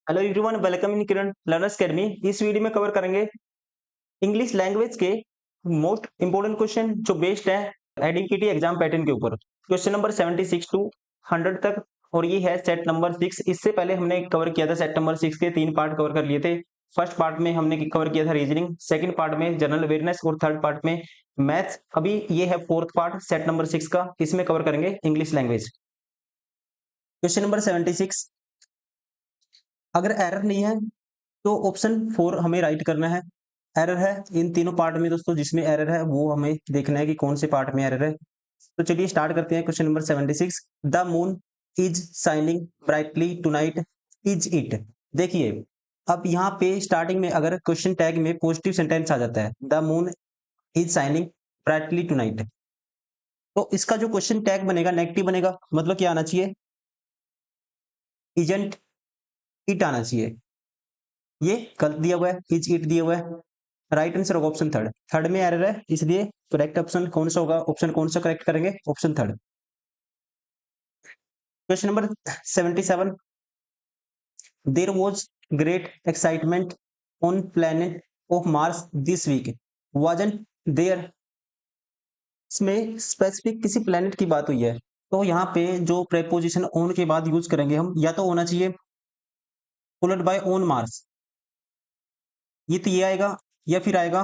Hello everyone, welcome in Kiran learners academy. इस video में cover करेंगे इंग्लिश लैंग्वेज के मोस्ट इंपोर्टेंट क्वेश्चन जो बेस्ड है आइडेंटिटी एग्जाम पैटर्न के ऊपर। क्वेश्चन नंबर 76 टू 100 तक, और ये है सेट नंबर 6। इससे पहले हमने कवर किया था सेट नंबर 6 के 3 पार्ट कवर कर लिए थे। फर्स्ट पार्ट में हमने कवर किया था रीजनिंग, सेकंड पार्ट में जनरल अवेयरनेस और थर्ड पार्ट में मैथ्स। अभी ये है फोर्थ पार्ट सेट नंबर 6 का, इसमें कवर करेंगे इंग्लिश लैंग्वेज। क्वेश्चन नंबर 76, अगर एरर नहीं है तो ऑप्शन 4 हमें राइट करना है। एरर है इन तीनों पार्ट में दोस्तों, जिसमें एरर है वो हमें देखना है कि कौन से पार्ट में एरर है। तो चलिए स्टार्ट करते हैं। Question number 76, the moon is shining brightly tonight, is it. देखिए, अब यहाँ पे स्टार्टिंग में अगर क्वेश्चन टैग में पॉजिटिव सेंटेंस आ जाता है, the moon is shining brightly tonight, तो इसका जो क्वेश्चन टैग बनेगा नेगेटिव बनेगा। मतलब क्या आना चाहिए? इजंट इट आना चाहिए। ये गलत दिया हुआ है, इज इट दिया हुआ है। राइट आंसर होगा ऑप्शन थर्ड। थर्ड में एरर है, इसलिए करेक्ट ऑप्शन कौन सा होगा? ऑप्शन कौन सा करेक्ट करेंगे? Option third. Question number 77, there was great excitement on planet of Mars this week, wasn't there. इसमें स्पेसिफिक किसी प्लैनेट की बात हुई है, तो यहाँ पे जो प्रेपोजिशन ऑन के बाद यूज करेंगे हम, या तो होना चाहिए फॉलोड बाय ऑन मार्स, ये तो ये आएगा, या फिर आएगा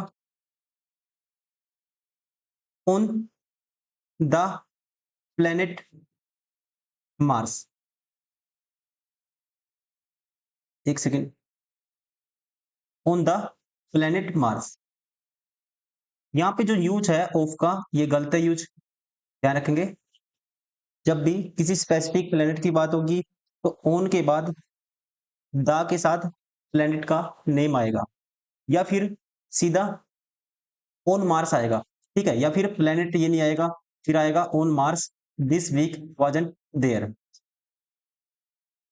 ऑन द प्लैनेट मार्स। एक second, on the planet Mars. यहाँ पे जो यूज है ऑफ का, ये गलत है यूज, ध्यान रखेंगे। जब भी किसी स्पेसिफिक प्लेनेट की बात होगी तो ऑन के बाद द के साथ प्लेनेट का नेम आएगा, या फिर सीधा ऑन मार्स आएगा। ठीक है, या फिर प्लेनेट ये नहीं आएगा, फिर आएगा on Mars this week wasn't there.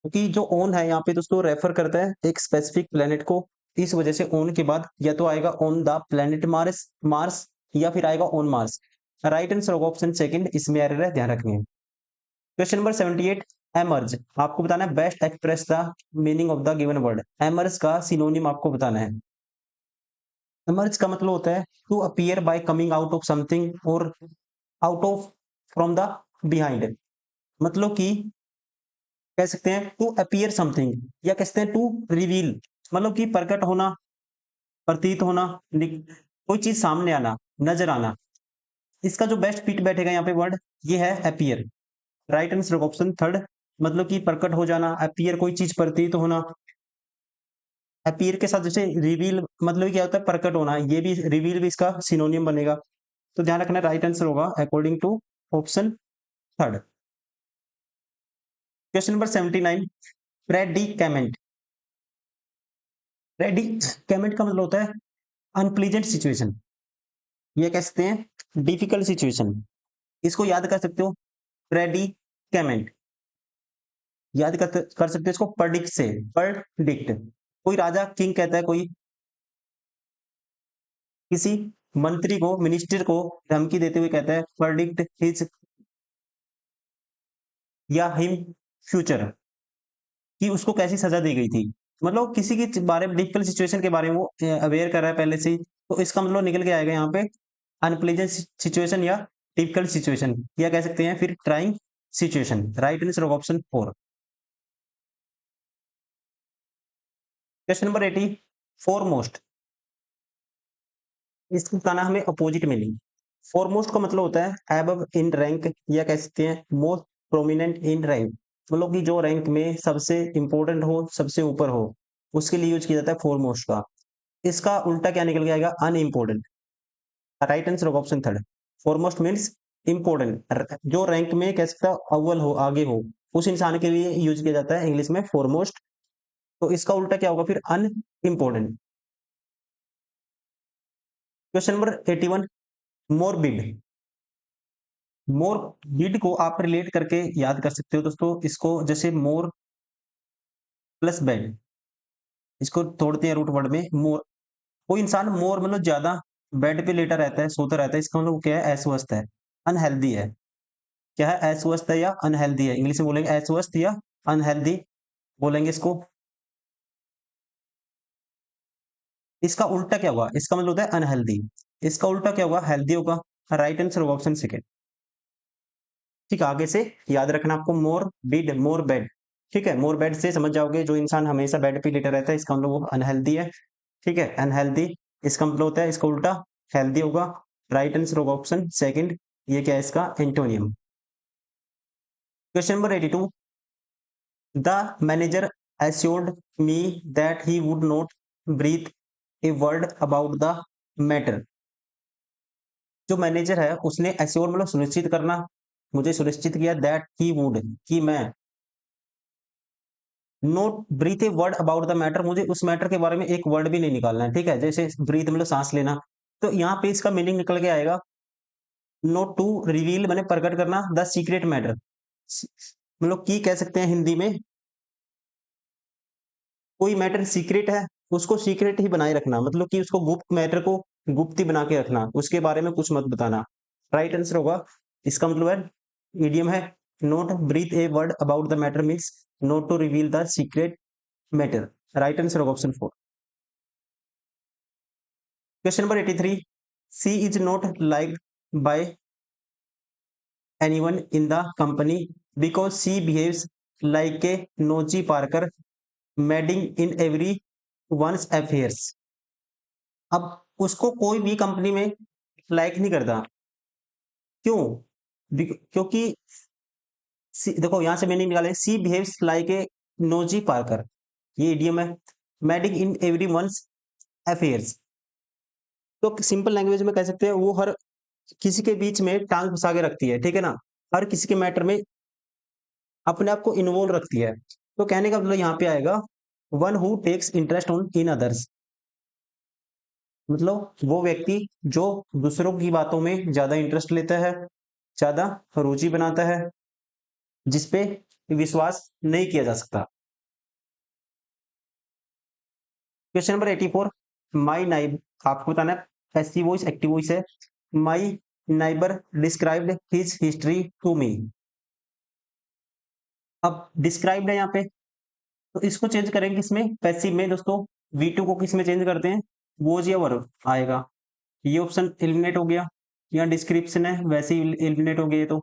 क्योंकि जो ऑन है यहाँ पे दोस्तों रेफर करता है एक स्पेसिफिक प्लेनेट को, इस वजह से ऑन के बाद या तो आएगा on the planet Mars Mars, या फिर आएगा ऑन मार्स। राइट आंसर होगा ऑप्शन सेकंड, इसमें एरर है, ध्यान रखेंगे। Question number 78, emerge. आपको बताना है best express the meaning of the given word. Emerge का सिनोनिम आपको बताना है। एमर्ज का मतलब होता है to appear by coming out of something और out of from the behind. मतलब कि कह सकते हैं टू अपीयर समथिंग, या कह सकते हैं टू रिवील, मतलब कि प्रकट होना, प्रतीत होना, कोई चीज सामने आना, नजर आना। इसका जो बेस्ट फिट बैठेगा यहाँ पे वर्ड, ये है appear. Right answer option third. मतलब कि प्रकट हो जाना, अपीयर कोई चीज प्रतीत होना। अपीयर के साथ जैसे रिवील, मतलब क्या होता है? प्रकट होना। ये भी रिवील भी इसका सिनोनियम बनेगा। तो ध्यान रखना, राइट आंसर होगा according to option third. Question number 79, predicament. Predicament का मतलब होता है अनप्लीजेंट सिचुएशन, ये कह सकते हैं डिफिकल्ट सिचुएशन। इसको याद कर सकते हो, प्रेडिकेमेंट। याद कर सकते हो इसको प्रडिक्ट से, प्रडिक्ट। कोई राजा किंग कहता है, कोई किसी मंत्री को, मिनिस्टर को धमकी देते हुए कहता है प्रडिक्ट हिज या हिम फ्यूचर, कि उसको कैसी सजा दी गई थी। मतलब किसी के बारे में, डिफिकल्ट सिचुएशन के बारे में वो अवेयर कर रहा है पहले से ही, तो इसका मतलब निकल के आएगा यहाँ पे अनप्लेजेंट सिचुएशन, या डिफिकल्ट सिचुएशन, या कह सकते हैं फिर ट्राइंग सिचुएशन। राइट आंसर होगा ऑप्शन 4। Question number 80, foremost. इसको बताना हमें अपोजिट मीनिंग। फोरमोस्ट का मतलब होता है एबव इन रैंक, या कह सकते हैं मोस्ट प्रोमिनेंट इन रैंक। मतलब कि जो रैंक में सबसे इंपॉर्टेंट हो, सबसे ऊपर हो, उसके लिए यूज किया जाता है फोरमोस्ट का। इसका उल्टा क्या निकल के आएगा? अनइम्पोर्टेंट। राइट आंसर होगा option third. Foremost means important, जो रैंक में कह सकता अव्वल हो, आगे हो, उस इंसान के लिए यूज किया जाता है इंग्लिश में फॉरमोस्ट। तो इसका उल्टा क्या होगा फिर? अनइम्पोर्टेंट। Question number 81, मोरबिड। मोरबिड को आप रिलेट करके याद कर सकते हो दोस्तों। इसको जैसे मोर प्लस बेड, इसको तोड़ते हैं रूट वर्ड में मोर। कोई इंसान मोर मतलब ज्यादा बेड पे लेटा रहता है, सोता रहता है, इसका मतलब क्या है? अस्वस्थ है, अनहेल्दी है। क्या है? अस्वस्थ है या अनहेल्दी है। इंग्लिश में बोलेंगे अस्वस्थ या अनहेल्दी बोलेंगे इसको। इसका उल्टा क्या होगा, इसका मतलब होता है अनहेल्दी, इसका उल्टा क्या होगा, हेल्दी होगा। राइट आंसर होगा ऑप्शन सेकेंड। ठीक है, आगे से याद रखना आपको, मोर बिड मोर बेड। ठीक है, मोर बेड से समझ जाओगे जो इंसान हमेशा बेड पे लेटा रहता है, इसका मतलब वो अनहेल्दी है। ठीक है, अनहेल्दी, इसका मतलब होता है इसका उल्टा हेल्दी होगा। राइट आंसर होगा ऑप्शन सेकंड। ये क्या है इसका antonym. Question number 82, the manager assured me that he would not breathe a word about the matter। जो मैनेजर है उसने एश्योर मतलब सुनिश्चित करना, मुझे सुनिश्चित किया, दैट ही वुड कि मैं not breathe a word about the matter, मुझे उस मैटर के बारे में एक वर्ड भी नहीं निकालना है। ठीक है, जैसे ब्रीथ मतलब सांस लेना, तो यहाँ पे इसका मीनिंग निकल के आएगा नोट टू रिवील मैंने प्रकट करना द सीक्रेट मैटर, मतलब की कह सकते हैं हिंदी में, कोई मैटर सीक्रेट है उसको सीक्रेट ही बनाए रखना, मतलब कि उसको गुप्त मैटर को गुप्त ही बना के रखना, उसके बारे में कुछ मत बताना। राइट आंसर होगा, इसका मतलब है इडियम है not breathe a word about the matter means not to reveal the secret matter. Right answer होगा option four. Question number 83, she is not liked by anyone in the company because she behaves like a nosy parker meddling in every one's affairs. अब उसको कोई भी company में like नहीं करता, क्यों? क्योंकि देखो यहां से मैंने निकाले, she behaves like a nosy parker, ये इडियम है। Meddling in every one's affairs, तो सिंपल लैंग्वेज में कह सकते हैं वो हर किसी के बीच में टांग फंसा के रखती है। ठीक है ना, हर किसी के मैटर में अपने आप को इन्वॉल्व रखती है। तो कहने का मतलब यहाँ पे आएगा one who takes interest on in others, मतलब वो व्यक्ति जो दूसरों की बातों में ज्यादा इंटरेस्ट लेता है, ज्यादा रुचि बनाता है, जिसपे विश्वास नहीं किया जा सकता। क्वेश्चन नंबर 84, माई नाइब, आपको बताना है पैसिव वॉइस एक्टिव वॉइस है। My neighbour described his history to me. अब डिस्क्राइब्ड है यहाँ पे, तो इसको चेंज करेंगे किसमें, पैसिव में दोस्तों। V2 को किस में चेंज करते हैं, वोज या वर्ब आएगा। ये ऑप्शन एलिमिनेट हो गया। यहाँ डिस्क्रिप्शन है वैसे ही एलिमिनेट हो गया, तो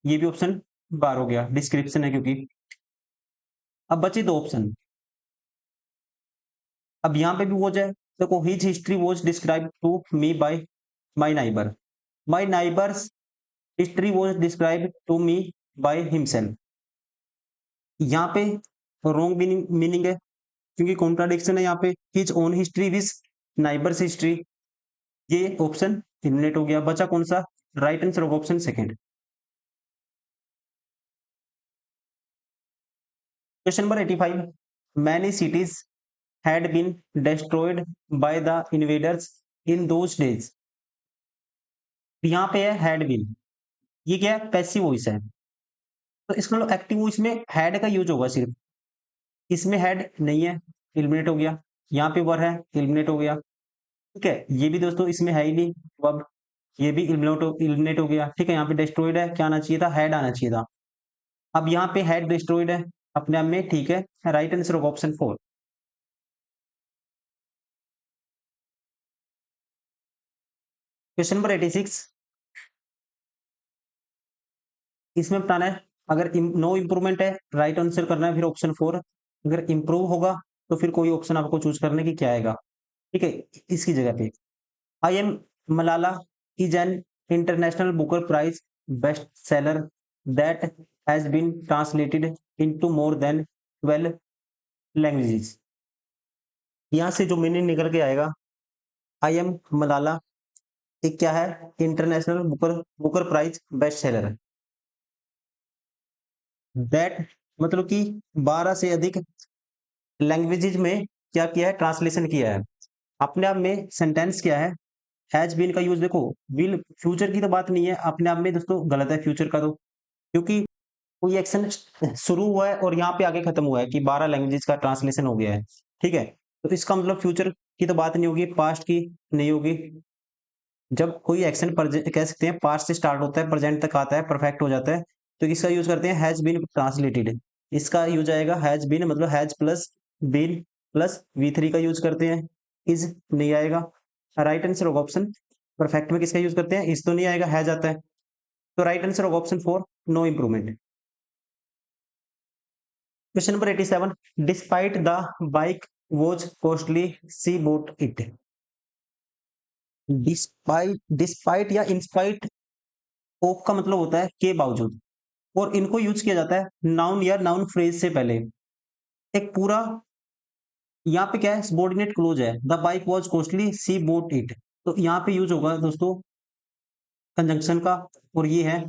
ये भी ऑप्शन बार हो गया, डिस्क्रिप्शन है क्योंकि। अब बचे दो ऑप्शन, अब यहाँ पे भी वोज है, देखो his history was describe to me by my neighbour, my neighbours history was describe to me by himself. यहाँ पे रॉन्ग मीनिंग है क्योंकि कॉन्ट्राडिक्शन है यहाँ पे, his own history with neighbours history, ये ऑप्शन एलिमिनेट हो गया। बचा कौन सा, right answer of option second. Question number 85, many cities had been destroyed by the invaders in those days. यहाँ पे है हैड बीन, ये क्या है, पैसिव वॉइस है, तो इसका मतलब एक्टिव वॉइस में हैड का यूज होगा सिर्फ, इसमें हैड नहीं है, एलिमिनेट हो गया। यहाँ पे वर है, एलिमिनेट हो गया। ठीक है, ये भी दोस्तों इसमें है ही नहीं वर्ब, ये भी एलिमिनेट हो गया। ठीक है, यहाँ पे डिस्ट्रॉयड है, क्या आना चाहिए था, हैड आना चाहिए था। अब यहाँ पे हैड डिस्ट्रॉयड है अपने आप में, ठीक है, राइट आंसर होगा ऑप्शन फोर। क्वेश्चन नंबर 86, इसमें बताना है अगर नो इम्प्रूवमेंट है राइट आंसर करना है, फिर ऑप्शन फोर। अगर इम्प्रूव होगा तो फिर कोई ऑप्शन आपको चूज करने की क्या आएगा। ठीक है, इसकी जगह पे I am Malala is an international Booker prize best seller that has been translated into more than 12 languages. यहाँ से जो मीनिंग निकल के आएगा, आई एम मलाला एक क्या है, international Booker Booker prize best seller है। दैट मतलब कि 12 से अधिक लैंग्वेजेज में क्या किया है, ट्रांसलेशन किया है। अपने आप में सेंटेंस क्या है, हैज बीन का यूज देखो, विल फ्यूचर की तो बात नहीं है, अपने आप में दोस्तों गलत है फ्यूचर का, तो क्योंकि कोई एक्शन शुरू हुआ है और यहाँ पे आगे खत्म हुआ है कि 12 लैंग्वेजेस का ट्रांसलेशन हो गया है। ठीक है, तो इसका मतलब फ्यूचर की तो बात नहीं होगी, पास्ट की नहीं होगी। जब कोई एक्शन कह सकते हैं पास्ट से स्टार्ट होता है प्रेजेंट तक आता है, परफेक्ट हो जाता है, तो इसका यूज करते हैं हैज बीन ट्रांसलेटेड। इसका यूज आएगा हैज बीन, मतलब has plus been plus V3 का यूज करते हैं। इज नहीं आएगा। राइट आंसर होगा ऑप्शन, परफेक्ट में किसका यूज करते हैं, इज तो नहीं आएगा, है जाता है। तो राइट आंसर होगा option 4, no improvement. Question number 87, despite the bike was costly she bought it. Despite या इंस्पाइट ऑफ का मतलब होता है के बावजूद, और इनको यूज किया जाता है नाउन या नाउन फ्रेज से पहले। एक पूरा यहाँ पे क्या है, सबॉर्डिनेट क्लोज है, the bike was costly she bought it, तो यहाँ पे यूज होगा दोस्तों कंजंक्शन का, और ये है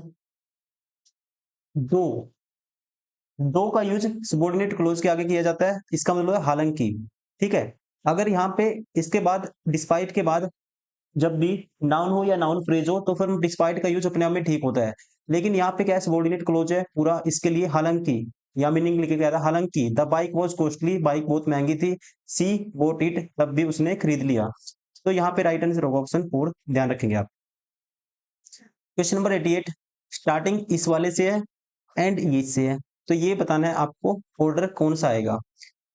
दो। दो का यूज सबॉर्डिनेट क्लोज के आगे किया जाता है, इसका मतलब है हालांकि। ठीक है, अगर यहाँ पे इसके बाद डिस्पाइट के बाद जब भी नाउन हो या नाउन फ्रेज हो तो फिर डिस्पाइट का यूज अपने आप में ठीक होता है। लेकिन यहाँ पे क्या है, सबॉर्डिनेट क्लोज है पूरा, इसके लिए हालांकि या मीनिंग लिखे गया था, हालांकि the bike was costly, bike बहुत महंगी थी, सी बोट इट, तब भी उसने खरीद लिया। तो यहाँ पे राइट आंसर होगा ऑप्शन 4, ध्यान रखेंगे आप। क्वेश्चन नंबर 88, स्टार्टिंग इस वाले से है एंड ये से है, तो ये बताना है आपको ऑर्डर कौन सा आएगा।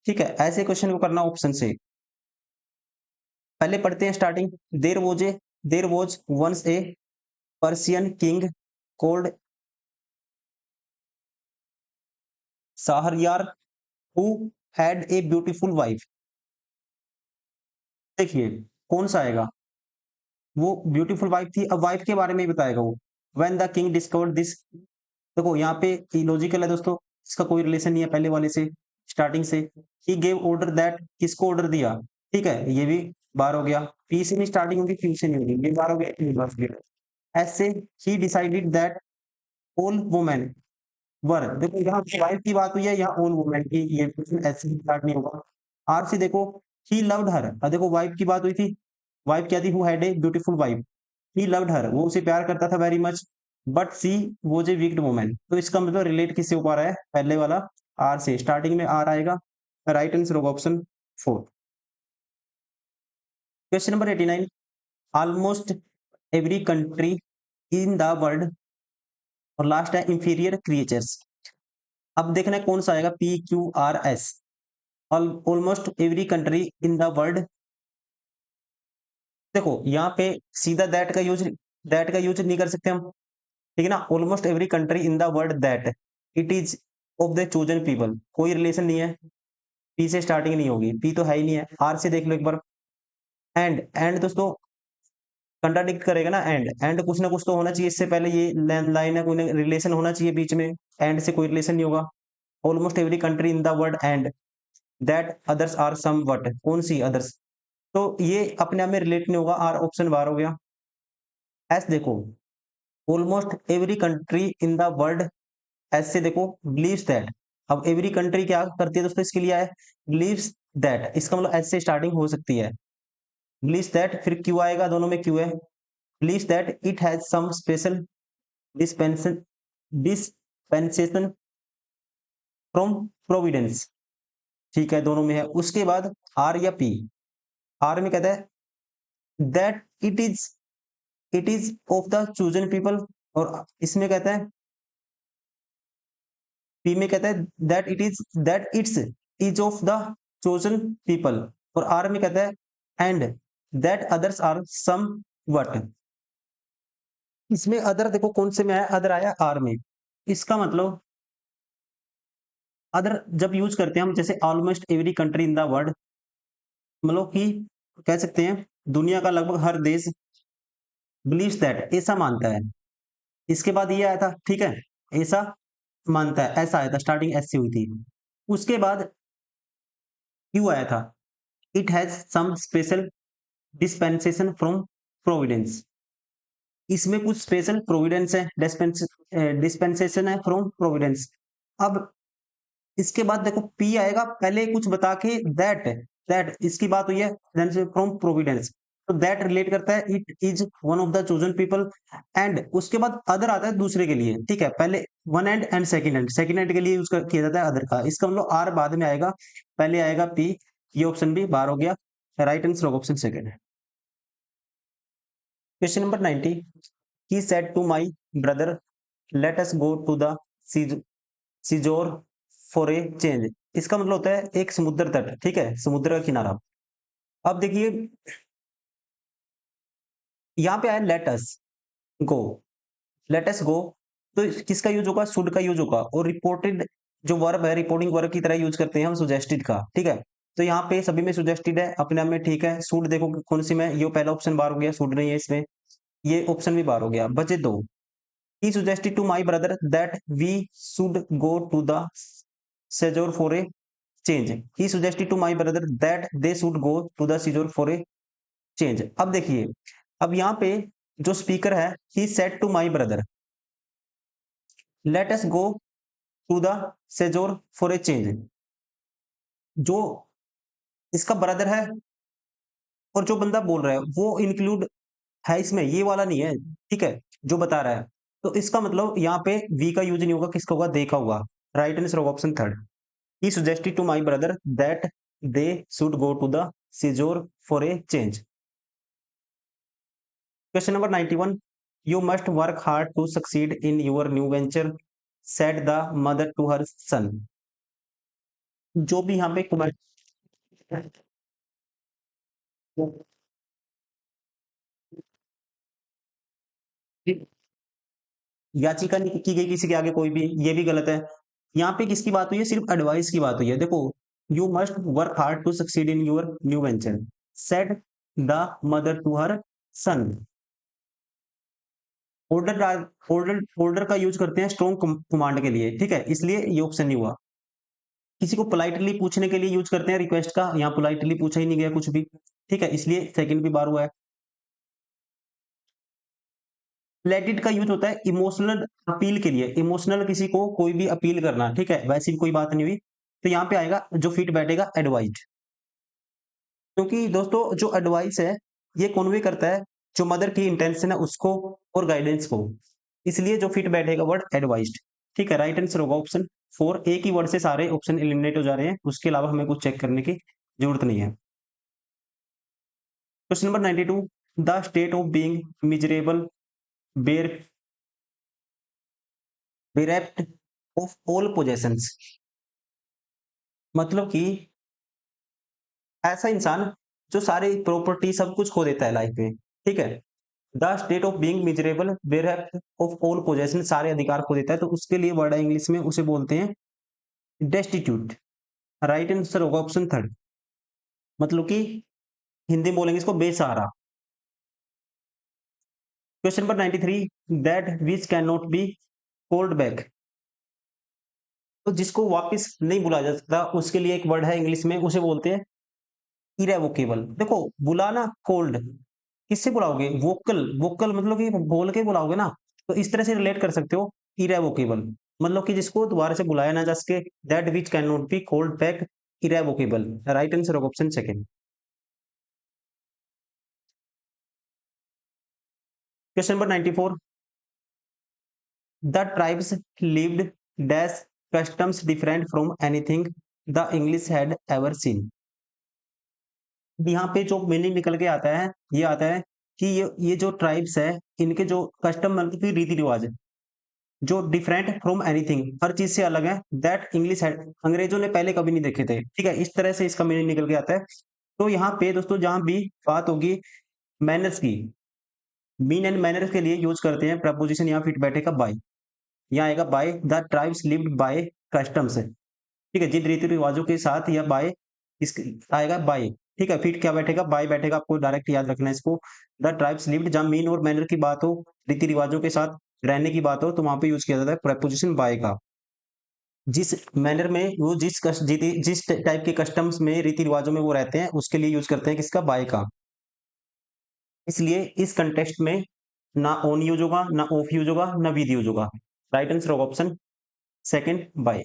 ठीक है, ऐसे क्वेश्चन को करना ऑप्शन से। पहले पढ़ते हैं starting. There was once a Persian king called Shahryar who had a beautiful wife. देखिए कौन सा आएगा, वो ब्यूटीफुल वाइफ थी, अब वाइफ के बारे में ही बताएगा वो। When the king discovered this, देखो यहाँ पे लॉजिकल है दोस्तों, इसका कोई रिलेशन नहीं है पहले वाले से, स्टार्टिंग से। ही गेव ऑर्डर दैट, किसको ऑर्डर दिया, ठीक है, ये भी बार हो गया, पी से नहीं स्टार्टिंग होगी, क्यू से नहीं होगी, ये बार हो गया, ये बार हो गया। ऐसे ही decided that all women were, देखो यहाँ वाइफ की बात हुई है, यहाँ ऑल वुमेन की, ये क्वेश्चन ऐसे ही स्टार्ट नहीं होगा। आर से देखो, ही लव्ड हर, देखो वाइफ की बात हुई थी, वाइफ क्या थी, who had a beautiful wife, he loved her, वो उसे प्यार करता था very much, but she was a wicked woman, तो इसका मतलब रिलेट किससे हो पा रहा है, पहले वाला आर से, स्टार्टिंग में आर आएगा, राइट आंसर होगा option 4। Question number 89, almost every country in the world, और लास्ट है इंफीरियर क्रिएचर्स। अब देखना है कौन सा आएगा, P Q R S, almost every country in the world. देखो यहाँ पे सीधा दैट का यूज नहीं कर सकते हम, ठीक है ना, almost every country in the world that it is of the chosen people, कोई रिलेशन नहीं है, पी से स्टार्टिंग नहीं होगी, पी तो है ही नहीं है। आर से देख लो एक बार, एंड दोस्तों कंट्राडिक्ट करेगा ना, एंड कुछ ना कुछ तो होना चाहिए इससे पहले, ये लाइन है, कोई रिलेशन होना चाहिए बीच में, एंड से कोई रिलेशन नहीं होगा। Almost every country in the world and that others are somewhat, कौन सी अदर्स, तो ये अपने आप में रिलेट नहीं होगा, आर ऑप्शन बार हो गया। एस देखो, almost every country in the world, S से देखो बिलीव्स दैट, अब एवरी कंट्री क्या करती है दोस्तों, इसके लिए है बिलीव्स दैट, इसका मतलब एस से स्टार्टिंग हो सकती है, बिलीव्स दैट, फिर क्यू आएगा, दोनों में क्यू है, believes that it has some special dispensation dispensation from providence, ठीक है, दोनों में है। उसके बाद आर या पी, आर में कहता है that it is of the chosen people, और इसमें कहता है, पी में कहता है that it's is of the chosen people, और आर में कहता है and that others are somewhat. इसमें अदर देखो कौन से में आया, अदर आया आर में, इसका मतलब अदर जब यूज करते हैं हम, जैसे almost every country in the world, मतलब कि कह सकते हैं दुनिया का लगभग हर देश, बिलीव्स दैट ऐसा मानता है, इसके बाद ये आया था, ठीक है, ऐसा मानता है, ऐसा आया था, स्टार्टिंग ऐसी हुई थी। उसके बाद क्यों आया था, it has some special dispensation from providence, इसमें कुछ स्पेशल प्रोविडेंस है, डिस्पेंसेशन है फ्रॉम प्रोविडेंस। अब इसके बाद देखो पी आएगा, पहले कुछ बता के दैट, इसकी बात हुई है फ्रॉम प्रोविडेंस, तो दैट रिलेट करता है it is one of the chosen people, and उसके बाद अदर आता है दूसरे के लिए, ठीक है, पहले वन एंड सेकंड एंड के लिए यूज किया जाता है अदर का, इसका मतलब आर बाद में आएगा, पहले आएगा पी, ये ऑप्शन भी बार हो गया, राइट आंसर ऑप्शन सेकंड है। Question number 90, he said to my brother let us go to the seashore for a change, इसका मतलब होता है एक समुद्र तट, ठीक है, समुद्र का किनारा, अब देखिए यहाँ पे आया लेट अस गो, लेट अस गो, तो किसका यूज होगा, शुड का यूज होगा, और रिपोर्टेड जो वर्ब है रिपोर्टिंग वर्ब की तरह यूज करते हैं हम सुजेस्टेड का, ठीक है। तो यहाँ पे सभी में सुजेस्टेड है, अपने आप में ठीक है। शुड देखो कि कौन सी में, ये पहला ऑप्शन बार हो गया, शुड नहीं है इसमें, ये ऑप्शन भी बार हो गया, बचे दो। He suggested to my brother that we should go to the seashore for a change, he suggested to my brother that they should go to the seashore for a change. अब देखिए, अब यहाँ पे जो स्पीकर है, he said to my brother let us go to the seashore for a change, जो इसका brother है और जो बंदा बोल रहा है वो इंक्लूड है इसमें, ये वाला नहीं है, ठीक है, जो बता रहा है। तो इसका मतलब यहाँ पे वी का यूज नहीं होगा, किसका होगा, दे का होगा। राइट आंसर होगा option third. He suggested to my brother that they should go to the seashore for a change. Question number 91, you must work hard to succeed in your new venture said the mother to her son. जो भी यहाँ पे याचिका नहीं की गई किसी के आगे कोई भी, ये भी गलत है। यहाँ पे किसकी बात हुई है, सिर्फ एडवाइस की बात हुई है। देखो, you must work hard to succeed in your new venture said the mother to her son. Order order order का यूज करते हैं स्ट्रॉन्ग कमांड के लिए, ठीक है, इसलिए ये ऑप्शन नहीं हुआ। किसी को पोलाइटली पूछने के लिए यूज करते हैं रिक्वेस्ट का, यहाँ पोलाइटली पूछा ही नहीं गया कुछ भी, ठीक है, इसलिए सेकंड भी बार हुआ है। प्लेटिड का यूज होता है इमोशनल अपील के लिए, इमोशनल किसी को कोई भी अपील करना, ठीक है, वैसी भी कोई बात नहीं हुई। तो यहाँ पे आएगा जो फिट बैठेगा एडवाइज, क्योंकि दोस्तों जो एडवाइस है ये कन्वे करता है जो मदर की इंटेंशन है उसको और गाइडेंस को, इसलिए जो फिट बैठेगा वर्ड एडवाइज्ड, ठीक है। राइट आंसर होगा ऑप्शन फोर। एक ही वर्ड से सारे ऑप्शन एलिमिनेट हो जा रहे हैं, उसके अलावा हमें कुछ चेक करने की जरूरत नहीं है। Question number 92, the state of being miserable बेर bereft ऑफ ऑल पोजेशंस, मतलब कि ऐसा इंसान जो सारी प्रॉपर्टी सब कुछ खो देता है लाइफ में, ठीक है। The state of being miserable bereft of all possession, सारे अधिकार खो देता है, तो उसके लिए वर्ड है इंग्लिश में, उसे बोलते हैं डेस्टिट्यूट। राइट आंसर होगा ऑप्शन थर्ड, मतलब कि हिंदी में बोलेंगे इसको बेसहारा। Question number 93, that which can not be called back, तो जिसको वापस नहीं बुलाया जा सकता उसके लिए एक वर्ड है इंग्लिश में, उसे बोलते हैं इरेवोकेबल। देखो, बुलाना कोल्ड, किससे बुलाओगे, वोकल, वोकल मतलब कि बोल के बुलाओगे ना, तो इस तरह से रिलेट कर सकते हो इरेवोकेबल, मतलब कि जिसको दोबारा से बुलाया ना जा सके, that which can not be called back irrevocable. Right answer of option second. Question number 94, the tribes lived dash customs different from anything the English had ever seen. यहाँ पे जो मीनिंग निकल के आता है, ये आता है कि ये जो ट्राइब्स है, इनके जो कस्टम मतलब कि रीति रिवाज जो डिफरेंट फ्रॉम एनीथिंग, हर चीज से अलग है, दैट इंग्लिश है अंग्रेजों ने पहले कभी नहीं देखे थे, ठीक है, इस तरह से इसका मीनिंग निकल के आता है। तो यहाँ पे दोस्तों जहां भी बात होगी मैनर्स की, मीन एंड मैनर्स के लिए यूज करते हैं प्रपोजिशन, यहाँ फिट बैठेगा बाय, यहाँ आएगा by the tribes lived bye customs, ठीक है, जिन रीति रिवाजों के साथ, या बाय इस आएगा बाय, ठीक है, फिट क्या बैठेगा, बाय बैठेगा, आपको डायरेक्ट याद रखना है इसको। द ट्राइब्स लिव्ड, जहां मीन और मैनर की बात हो, रीति रिवाजों के साथ रहने की बात हो, तो वहां पे यूज किया जाता है प्रपोजिशन बाय का। जिस मैनर में वो जिस टाइप के कस्टम्स में रीति रिवाजों में वो रहते हैं, उसके लिए यूज करते हैं किसका, बाय का। इसलिए इस कंटेक्स्ट में ना ऑन यूज होगा, ना ऑफ यूज होगा, ना विद यूज होगा। राइट आंसर होगा option second by.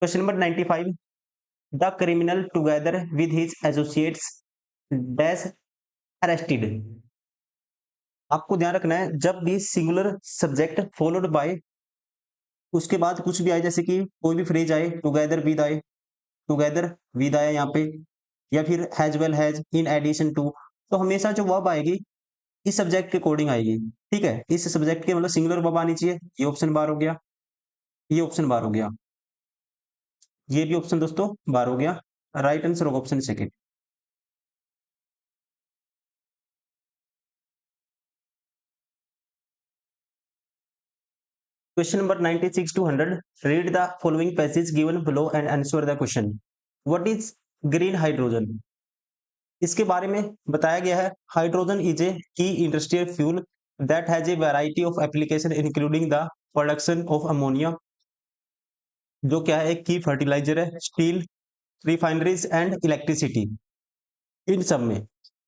Question number 95, the criminal together with his associates dash arrested. आपको ध्यान रखना है जब भी सिंगुलर सब्जेक्ट फॉलोड बाय, उसके बाद कुछ भी आए, जैसे कि कोई भी फ्रेज आए, टुगेदर विद आए, टुगेदर विद आया यहाँ पे, या फिर as well as, in addition to, तो हमेशा जो वर्ब आएगी इस सब्जेक्ट के अकॉर्डिंग आएगी, ठीक है, इस सब्जेक्ट के मतलब सिंगुलर वर्ब आनी चाहिए। ये ऑप्शन बार हो गया, ये ऑप्शन बार हो गया, ये भी ऑप्शन दोस्तों बार हो गया। राइट आंसर होगा option second. Question number 96 to 100. Read the following passage given below and answer the question. What is green hydrogen? इसके बारे में बताया गया है, hydrogen is a key industrial fuel that has a variety of application including the production of ammonia, जो क्या है, एक की फर्टिलाइजर है, स्टील, रिफाइनरीज एंड इलेक्ट्रिसिटी, इन सब में.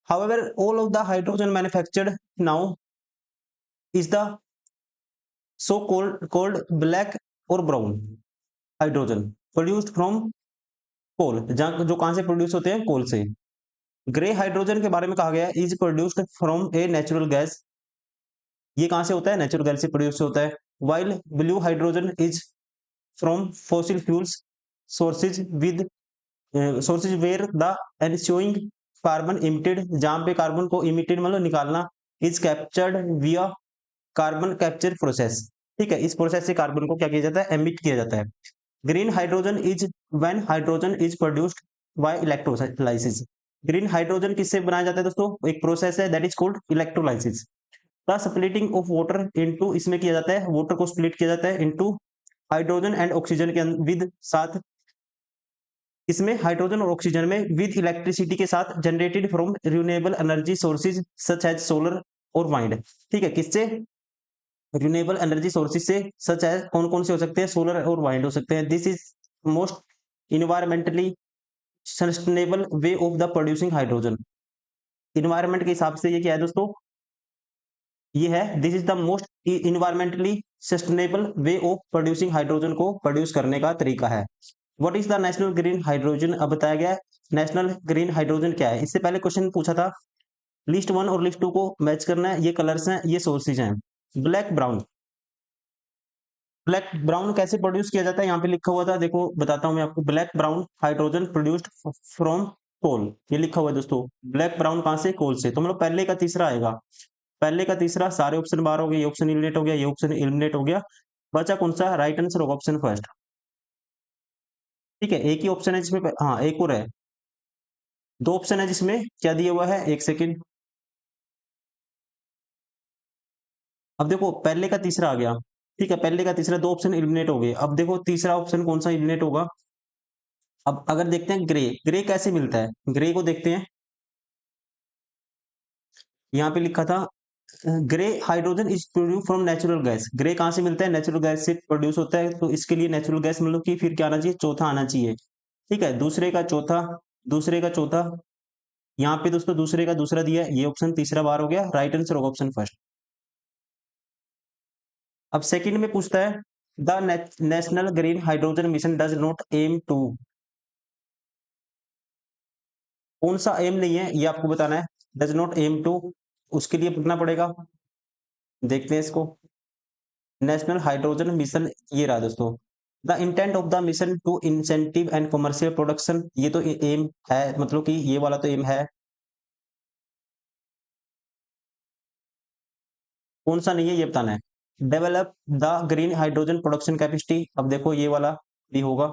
However all of the hydrogen manufactured now is the so called black और brown hydrogen produced from coal, जो कहां से प्रोड्यूस होते हैं, कोल से. ग्रे हाइड्रोजन के बारे में कहा गया है, is produced from a natural gas, ये कहां से होता है, नेचुरल गैस से प्रोड्यूस होता है. While blue hydrogen is from fossil fuels sources with sources where the ensuing carbon emitted, जहां पे कार्बन को इमिटेड मतलब निकालना, is captured via carbon capture process. ठीक है, इस प्रोसेस से कार्बन को क्या किया जाता है, एमिट किया जाता है. Green hydrogen is when hydrogen is produced by electrolysis. Green hydrogen किससे बनाया जाता है दोस्तों, एक प्रोसेस है that is called electrolysis. The splitting of water into, इसमें किया जाता है, वाटर को स्प्लिट किया जाता है इनटू हाइड्रोजन एंड ऑक्सीजन के विद साथ, इसमें हाइड्रोजन और ऑक्सीजन में विद इलेक्ट्रिसिटी के साथ, generated from renewable energy sources such as solar और वाइंड. ठीक है, किससे, रिन्यूएबल एनर्जी सोर्सेज से, सच एज कौन कौन से हो सकते हैं, सोलर और वाइंड हो सकते हैं. This is most environmentally sustainable way of the producing hydrogen. Environment के हिसाब से ये क्या है दोस्तों, ये है, this is the most environmentally sustainable way of producing hydrogen, को प्रोड्यूस करने का तरीका है. What is the national green hydrogen, अब बताया गया है नेशनल ग्रीन हाइड्रोजन क्या है. इससे पहले क्वेश्चन पूछा था, लिस्ट 1 और लिस्ट 2 को मैच करना है, ये कलर्स हैं, ये सोर्सेज हैं. ब्लैक ब्राउन, ब्लैक ब्राउन कैसे प्रोड्यूस किया जाता है, यहाँ पे लिखा हुआ था, देखो बताता हूं मैं आपको. Black brown hydrogen produced from coal, ये लिखा हुआ है दोस्तों. ब्लैक ब्राउन कहां से, कोल से. तो मतलब पहले का तीसरा आएगा, पहले का तीसरा, सारे ऑप्शन बाहर हो गए, ये ऑप्शन एलिमिनेट हो गया, ये ऑप्शन एलिमिनेट हो गया, बचा कौन सा, राइट आंसर होगा ऑप्शन फर्स्ट. ठीक है, एक ही ऑप्शन है जिसमें, हाँ एक और है, दो ऑप्शन है जिसमें, क्या दिया हुआ है, एक सेकेंड. अब देखो पहले का तीसरा आ गया, ठीक है, पहले का तीसरा, दो ऑप्शन एलिमिनेट हो गए. अब देखो तीसरा ऑप्शन कौन सा एलिमिनेट होगा. अब अगर देखते हैं ग्रे, ग्रे कैसे मिलता है, ग्रे को देखते हैं, यहाँ पे लिखा था grey hydrogen is produce from natural gas. Grey कहाँ से मिलता है, नेचुरल गैस से प्रोड्यूस होता है. तो इसके लिए नेचुरल गैस मतलब कि फिर क्या आना चाहिए, चौथा आना चाहिए. ठीक है, दूसरे का चौथा, दूसरे का चौथा, यहाँ पे दोस्तों दूसरे का दूसरा दिया है, ये ऑप्शन तीसरा बार हो गया, राइट आंसर होगा ऑप्शन फर्स्ट. अब सेकंड में पूछता है, the national green hydrogen mission does not aim to, कौन सा एम नहीं है ये आपको बताना है, डज नॉट एम टू, उसके लिए पढ़ना पड़ेगा. देखते हैं इसको, नेशनल हाइड्रोजन मिशन, ये रहा दोस्तों. The intent of the mission to incentive and commercial production, ये तो एम है, मतलब कि ये वाला तो एम है. कौन सा नहीं है ये बताना है. Develop the green hydrogen production capacity, अब देखो ये वाला भी होगा.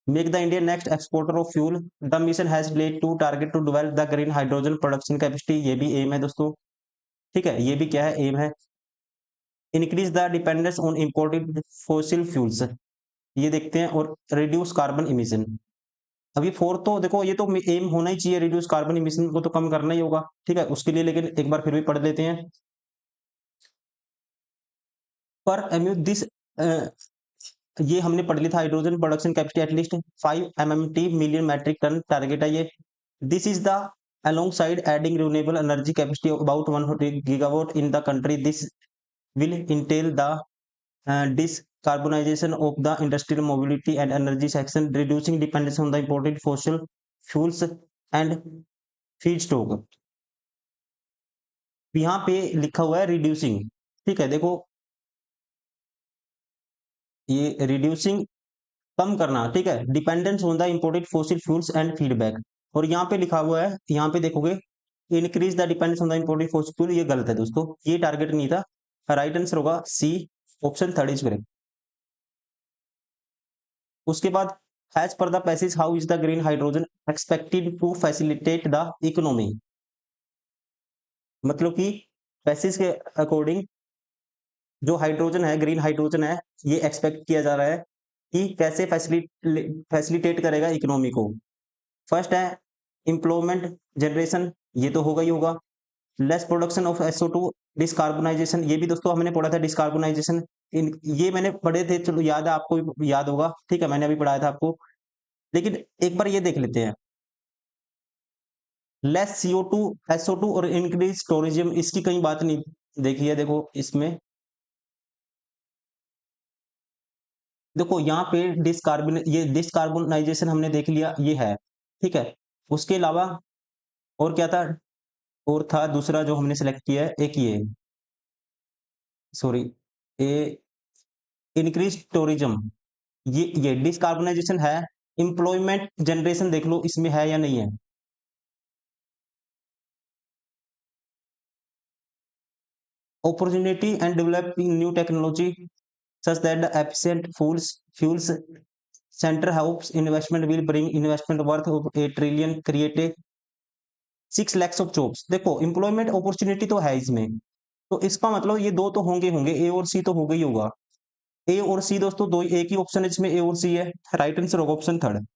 Make the India next exporter of fuel, the mission has led to target to develop the green hydrogen production capacity, ये भी एम है दोस्तों. ठीक है, ये भी क्या है, एम है. Increase the dependence on imported fossil fuels, ये देखते हैं, और रिड्यूस कार्बन इमिशन. अभी फोर्थ तो देखो, ये तो एम होना ही चाहिए, रिड्यूस कार्बन इमिशन को तो कम करना ही होगा. ठीक है, उसके लिए लेकिन एक बार फिर भी पढ़ लेते हैं. पर एमयू दिस, ये हमने पढ़ लिया था, hydrogen production capacity at least 5 MMT million metric tonne target है ये. This is the alongside adding renewable energy capacity of about 100 gigawatt in the country. This will entail the decarbonization of the industrial mobility and energy section, reducing dependence on the imported fossil fuels and feedstock. यहाँ पे लिखा हुआ है reducing. ठीक है, देखो ये reducing, कम करना. ठीक है, dependence on the imported fossil fuels and feedback. और यहाँ पे लिखा हुआ है, यहाँ पे देखोगे, increase the dependence on the imported fossil fuel, ये गलत है दोस्तों, ये टारगेट नहीं था. राइट आंसर होगा C, option third is correct. उसके बाद, as per the passage how is the green hydrogen expected to facilitate the economy, मतलब कि पैसेज के अकॉर्डिंग जो हाइड्रोजन है, ग्रीन हाइड्रोजन है, ये एक्सपेक्ट किया जा रहा है कि कैसे फैसिलिटेट करेगा इकोनॉमी को। फर्स्ट है एम्प्लॉयमेंट जनरेशन, ये तो होगा ही होगा। लेस प्रोडक्शन ऑफ SO2, डिस्कार्बोनाइजेशन, ये भी दोस्तों हमने पढ़ा था डिस्कार्बोनाइजेशन। इन ये मैंने पढ़े थे, चलो याद है आपको, भी याद होगा, ठीक है, मैंने अभी पढ़ाया था आपको। लेकिन एक बार ये देख लेते हैं, लेस CO2 SO2 और इंक्रीज टूरिज्म, इसकी कहीं बात नहीं देखी है। देखो इसमें, देखो यहाँ पे डिस्कार्बोनाइजेशन हमने देख लिया, ये है, ठीक है। उसके अलावा और क्या था, और था दूसरा जो हमने सेलेक्ट किया है, एक ये, सॉरी, ए इंक्रीज टूरिज्म, ये डिस्कार्बोनाइजेशन है। एम्प्लॉयमेंट जनरेशन देख लो इसमें है या नहीं है। Opportunity and developing new technology such that the efficient fuels center helps investment will bring investment worth of a trillion, create a 6 lakhs of jobs। देखो एम्प्लॉयमेंट अपॉर्चुनिटी तो है इसमें, तो इसका मतलब ये दो तो होंगे होंगे, ए और सी तो होगा ही होगा। ए और सी दोस्तों दो, एक ही ऑप्शन है जिसमें ए और सी है। राइट आंसर होगा ऑप्शन थर्ड।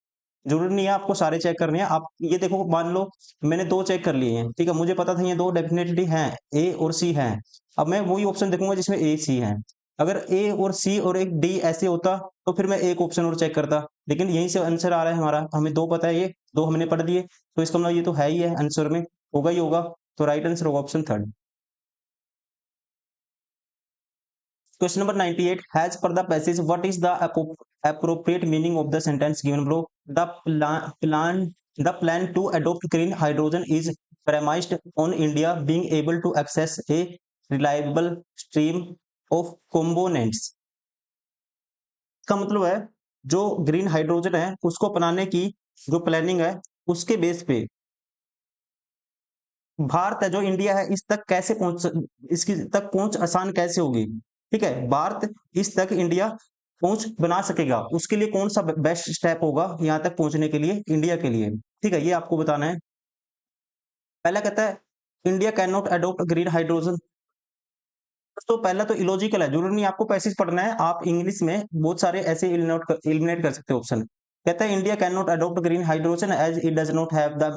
जरूरी नहीं है आपको सारे चेक करने हैं। आप ये देखो, मान लो मैंने दो चेक कर लिए हैं, ठीक है, मुझे पता था ये दो डेफिनेटली हैं, ए और सी हैं। अब मैं वही ऑप्शन देखूंगा जिसमें ए सी है। अगर ए और सी और एक डी ऐसे होता तो फिर मैं एक ऑप्शन और चेक करता, लेकिन यहीं से आंसर आ रहा है हमारा, हमें दो पता है, ये दो हमने पढ़ दिए, तो इसका मतलब ये तो है ही है, आंसर में होगा ही होगा। तो राइट आंसर होगा option third. Question number 98. As per the passage, what is the appropriate meaning of the sentence given below? The plan to adopt green hydrogen is premised on India being able to access a reliable stream of components। इसका मतलब है जो green hydrogen है उसको अपनाने की जो planning है, उसके बेस पे भारत है जो इंडिया है इस तक कैसे इसकी तक पहुंच आसान कैसे होगी। ठीक है, भारत इस तक इंडिया पहुंच बना सकेगा, उसके लिए कौन सा बेस्ट स्टेप होगा यहां तक पहुंचने के लिए इंडिया के लिए। ठीक है, ये आपको बताना है। पहला कहता है India can not adopt green hydrogen. तो पहला तो इलॉजिकल है, जरूरी नहीं आपको पैसेज पढ़ना है, आप इंग्लिश में बहुत सारे ऐसे एलिमिनेट कर सकते हो ऑप्शन। कहता है India can not adopt green hydrogen as it does not have the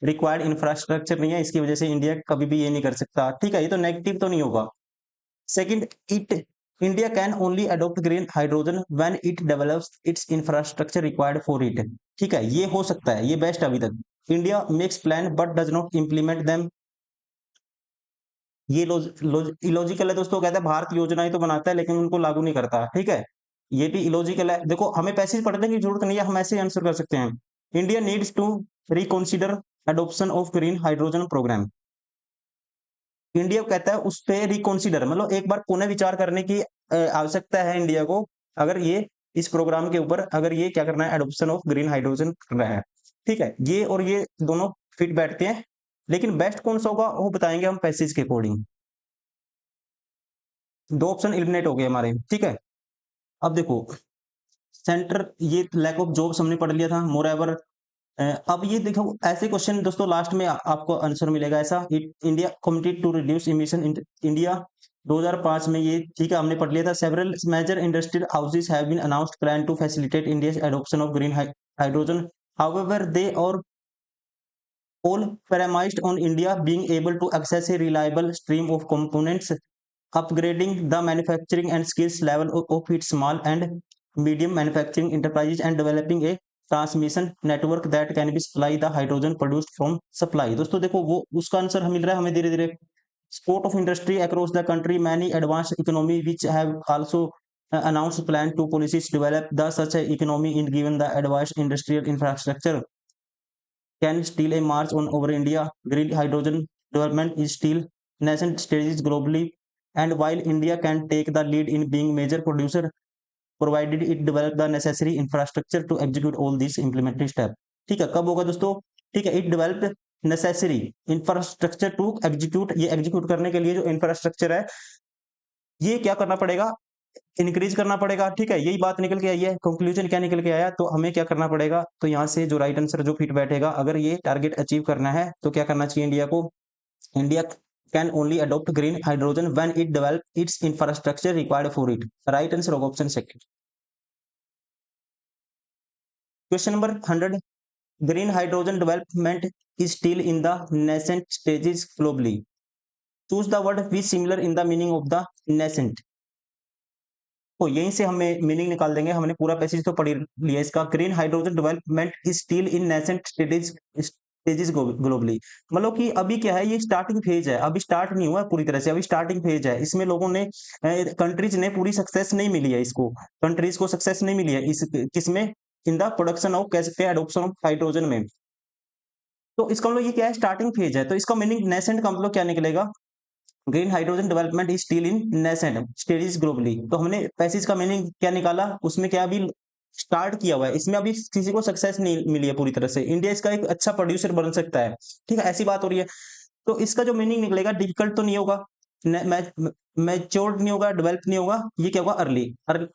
required infrastructure, नहीं है, इसकी वजह से इंडिया कभी भी ये नहीं कर सकता। ठीक है, ये तो नेगेटिव तो नहीं होगा। Second, it India can only adopt green hydrogen when it develops it's infrastructure required for it. ठीक है, ये हो सकता है, ये बेस्ट अभी तक। India makes plan but does not implement them, ये इलॉजिकल है दोस्तों। कहता है भारत योजनाएं तो बनाता है लेकिन उनको लागू नहीं करता। ठीक है, ये भी इलॉजिकल है। देखो हमें पैसेज पढ़ने की जरूरत नहीं है, हम ऐसे आंसर कर सकते हैं। India needs to reconsider adoption of green hydrogen program. India कहता है उस पे रिकॉन्सिडर, मतलब एक बार पुनः विचार करने की आवश्यकता है इंडिया को, अगर ये इस प्रोग्राम के ऊपर अगर ये क्या करना है, एडोप्शन ऑफ ग्रीन हाइड्रोजन करना है। ठीक है, ये और ये दोनों फिट बैठते हैं, लेकिन बेस्ट कौन सा होगा वो बताएंगे हम पैसेज के अकॉर्डिंग। दो ऑप्शन एलिमिनेट हो गए हमारे। ठीक है, अब देखो सेंटर, ये लैक ऑफ जॉब्स हमने पढ़ लिया था, मोर एवर। अब ये देखो ऐसे क्वेश्चन दोस्तों लास्ट में आपको आंसर मिलेगा ऐसा। India committed to reduce emission, India 2005 में ये, ठीक है, हमने पढ़ लिया था। Several major industrial houses have been announced plan to facilitate India's adoption of green hydrogen, however they are all premised on India being able to access a reliable stream of components, upgrading the manufacturing and skills level of its small and medium manufacturing enterprises and developing a transmission network that can be supply the hydrogen produced from supply। दोस्तों देखो वो उसका answer मिल रहा है हमें धीरे धीरे। Sport of industry across the country, many advanced economy which have also announced plan to policies develop the such a economy in given the advanced industrial infrastructure can still a march on over India. Green hydrogen development is still nascent stages globally, and while India can take the lead in being major producer, provided it develop the necessary infrastructure to execute all these implementing steps। ठीक है, कब होगा दोस्तों? ठीक है, it develop necessary infrastructure to execute, ये execute करने के लिए जो इंफ्रास्ट्रक्चर है ये क्या करना पड़ेगा, इंक्रीज करना पड़ेगा। ठीक है, यही बात निकल के आई है। कंक्लूजन क्या निकल के आया, तो हमें क्या करना पड़ेगा, तो यहाँ से जो राइट आंसर जो फिट बैठेगा, अगर ये टारगेट अचीव करना है तो क्या करना चाहिए इंडिया को। India can only adopt green hydrogen when it develop its infrastructure required for it. Right answer of option second. Question number 100. Green hydrogen development is still in the nascent stages globally. Choose the word which similar in the meaning of the nascent. तो यहीं से हमें meaning निकाल देंगे। हमने पूरा passage तो पढ़ लिया इसका। Green hydrogen development is still in nascent stages globally. मतलब कि अभी क्या है, ये स्टार्टिंग फेज है, अभी स्टार्ट नहीं हुआ है पूरी तरह से, अभी स्टार्टिंग फेज है। इसमें लोगों ने कंट्रीज ने पूरी सक्सेस नहीं मिली है, इसको कंट्रीज को सक्सेस नहीं मिली है इस किसमें, इन द प्रोडक्शन ऑफ, कह सकते हैं एडोप्शन ऑफ हाइड्रोजन में। तो इसका मतलब ये क्या है, स्टार्टिंग फेज है। तो इसका मीनिंग नेसेंट का मतलब क्या निकलेगा, green hydrogen development is still in nascent stages globally. तो हमने पैसेज का मीनिंग क्या निकाला, उसमें क्या अभी स्टार्ट किया हुआ है, इसमें अभी किसी को सक्सेस नहीं मिली है पूरी तरह से। इंडिया इसका एक अच्छा प्रोड्यूसर बन सकता है, ठीक है, ऐसी बात हो रही है। तो इसका जो मीनिंग निकलेगा, डिफिकल्ट तो नहीं होगा, मैच्योर्ड नहीं होगा, डेवलप नहीं होगा, ये क्या होगा, अर्ली।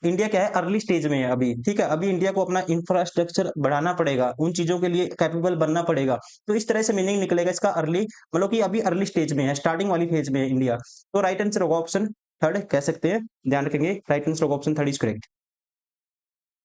इंडिया क्या है, अर्ली स्टेज में है अभी, ठीक है। अभी इंडिया को अपना इंफ्रास्ट्रक्चर बढ़ाना पड़ेगा, उन चीजों के लिए कैपेबल बनना पड़ेगा। तो इस तरह से मीनिंग निकलेगा इसका, अर्ली, मतलब कि अभी अर्ली स्टेज में है, स्टार्टिंग वाली फेज में है इंडिया। तो राइट आंसर होगा ऑप्शन थर्ड, कह सकते हैं, ध्यान रखेंगे, राइट आंसर होगा ऑप्शन थर्ड इज करेक्ट।